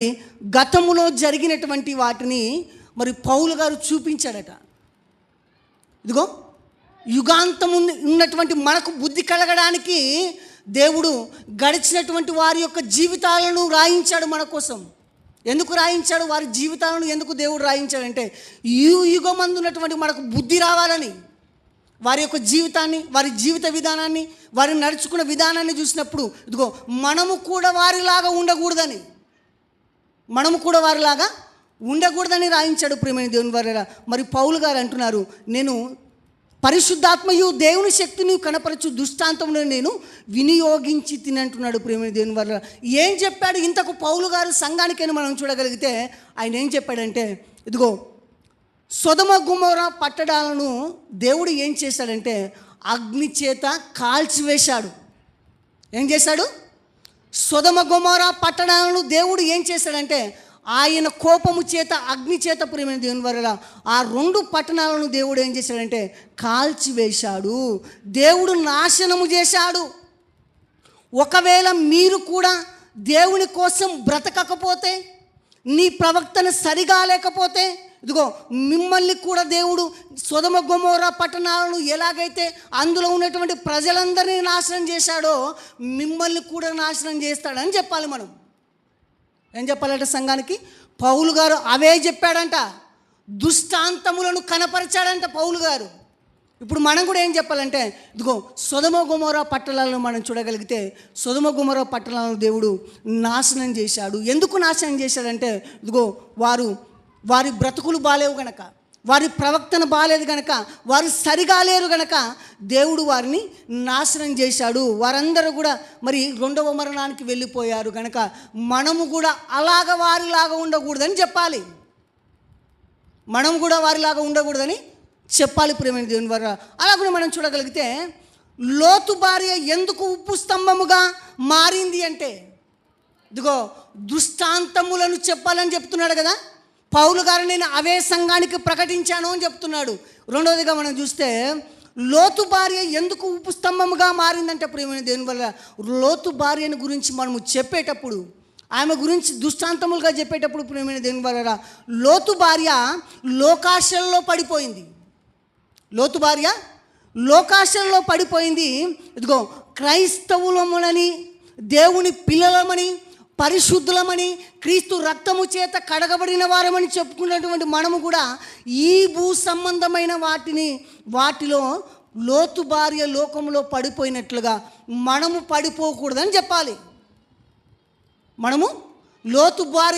గతములో జరిగినటువంటి వాటిని మరి పౌలు గారు చూపించాడట. ఇదిగో యుగాంతం ఉన్నటువంటి మనకు బుద్ధి కలగడానికి దేవుడు గడిచినటువంటి వారి యొక్క జీవితాలను రాయించాడు మన కోసం. ఎందుకు రాయించాడు? వారి జీవితాలను ఎందుకు దేవుడు రాయించాడంటే యుగమందు ఉన్నటువంటి మనకు బుద్ధి రావాలని. వారి యొక్క జీవితాన్ని, వారి జీవిత విధానాన్ని, వారి నడుచుకున్న విధానాన్ని చూసినప్పుడు ఇదిగో మనము కూడా వారిలాగా ఉండకూడదని, రాయించాడు ప్రియమైన దేవుని వారలారా. మరి పౌలు గారు అంటున్నారు, నేను పరిశుద్ధాత్మయు దేవుని శక్తిని కనపరచు దృష్టాంతంలో నేను వినియోగించి తినంటున్నాడు ప్రియమైన దేవుని వారలారా. ఏం చెప్పాడు ఇంతకు పౌలు గారు సంఘానికైనా మనం చూడగలిగితే ఆయన ఏం చెప్పాడంటే, ఇదిగో సొదొమ గొమొర్రా పట్టణాలను దేవుడు ఏం చేశాడంటే అగ్ని చేత కాల్చివేశాడు. ఏం చేశాడు? సొదొమ గొమొర్రా పట్టణాలను దేవుడు ఏం చేశాడంటే ఆయన కోపము చేత, అగ్ని చేత ప్రియమైన దేవుని వల్ల ఆ 2 పట్టణాలను దేవుడు ఏం చేశాడంటే కాల్చివేశాడు. దేవుడు నాశనము చేశాడు. ఒకవేళ మీరు కూడా దేవుని కోసం బ్రతకకపోతే, నీ ప్రవర్తన సరిగా లేకపోతే, ఇదిగో మిమ్మల్ని కూడా దేవుడు సొదొమ గొమొర్రా పట్టణాలను ఎలాగైతే అందులో ఉన్నటువంటి ప్రజలందరినీ నాశనం చేశాడో మిమ్మల్ని కూడా నాశనం చేస్తాడని చెప్పాలి. మనం ఏం చెప్పాలంటే సంఘానికి పౌలు గారు అవే చెప్పాడంట. దుష్టాంతములను కనపరిచాడంట పౌలు గారు. ఇప్పుడు మనం కూడా ఏం చెప్పాలంటే, ఇదిగో సొదొమ గొమొర్రా పట్టణాలను మనం చూడగలిగితే సొదొమ గొమొర్రా పట్టణాలను దేవుడు నాశనం చేశాడు. ఎందుకు నాశనం చేశాడంటే, ఇదిగో వారి బ్రతుకులు బాలేవు గనక, వారి ప్రవర్తన బాలేదు గనక, వారు సరిగా లేరు గనక దేవుడు వారిని నాశనం చేశాడు. వారందరూ కూడా మరి 2వ మరణానికి వెళ్ళిపోయారు గనక మనము కూడా వారిలాగా ఉండకూడదని చెప్పాలి. మనం కూడా వారిలాగా ఉండకూడదని చెప్పాలి ప్రియమైన దేవుని వారు. అలాగే మనం చూడగలిగితే లోతు భార్య ఎందుకు ఉప్పు స్తంభముగా మారింది అంటే, ఇదిగో దృష్టాంతములను చెప్పాలని చెప్తున్నాడు కదా పౌలు గారు. నేను అవే సంఘానికి ప్రకటించాను అని చెప్తున్నాడు. రెండవదిగా మనం చూస్తే లోతు భార్య ఎందుకు ఉప్పు స్తంభముగా మారిందంటే ప్రియమైన దేవుని వల్ల లోతు భార్యను గురించి మనము చెప్పేటప్పుడు, ఆమె గురించి దృష్టాంతములుగా చెప్పేటప్పుడు ప్రియమైన దేవుని వల్ల లోతు భార్య లోకాశల్లో పడిపోయింది. ఇదిగో క్రైస్తవులమని, దేవుని పిల్లలమని, పరిశుద్ధులమని, క్రీస్తు రక్తము చేత కడగబడిన వారమని చెప్పుకున్నటువంటి మనము కూడా ఈ భూ సంబంధమైన వాటిలో లోతు భార్య లోకంలో పడిపోయినట్లుగా మనము పడిపోకూడదని చెప్పాలి. మనము లోతు భార్య